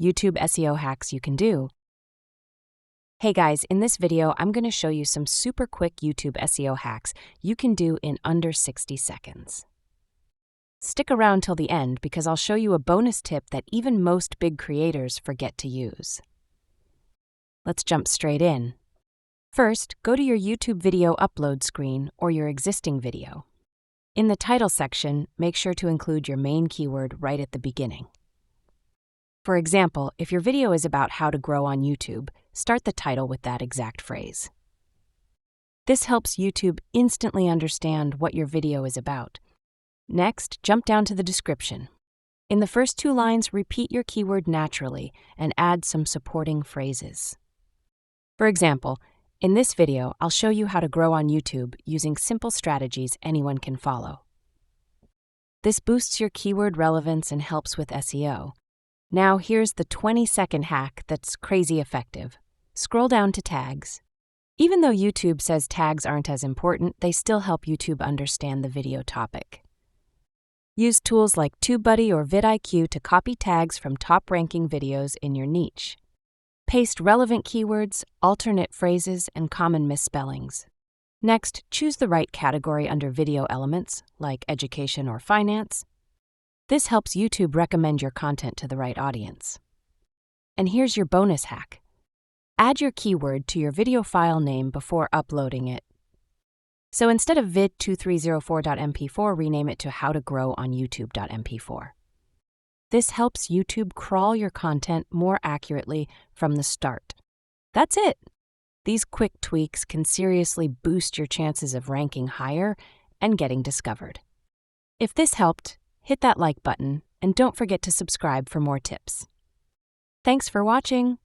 YouTube SEO hacks you can do. Hey guys, in this video, I'm going to show you some super quick YouTube SEO hacks you can do in under 60 seconds. Stick around till the end because I'll show you a bonus tip that even most big creators forget to use. Let's jump straight in. First, go to your YouTube video upload screen or your existing video. In the title section, make sure to include your main keyword right at the beginning. For example, if your video is about how to grow on YouTube, start the title with that exact phrase. This helps YouTube instantly understand what your video is about. Next, jump down to the description. In the first 2 lines, repeat your keyword naturally and add some supporting phrases. For example, in this video, I'll show you how to grow on YouTube using simple strategies anyone can follow. This boosts your keyword relevance and helps with SEO. Now here's the 20-second hack that's crazy effective. Scroll down to tags. Even though YouTube says tags aren't as important, they still help YouTube understand the video topic. Use tools like TubeBuddy or vidIQ to copy tags from top-ranking videos in your niche. Paste relevant keywords, alternate phrases, and common misspellings. Next, choose the right category under video elements, like education or finance. This helps YouTube recommend your content to the right audience. And here's your bonus hack. Add your keyword to your video file name before uploading it. So instead of vid2304.mp4, rename it to howtogrowoonyoutube.mp4. This helps YouTube crawl your content more accurately from the start. That's it. These quick tweaks can seriously boost your chances of ranking higher and getting discovered. If this helped, hit that like button and don't forget to subscribe for more tips. Thanks for watching.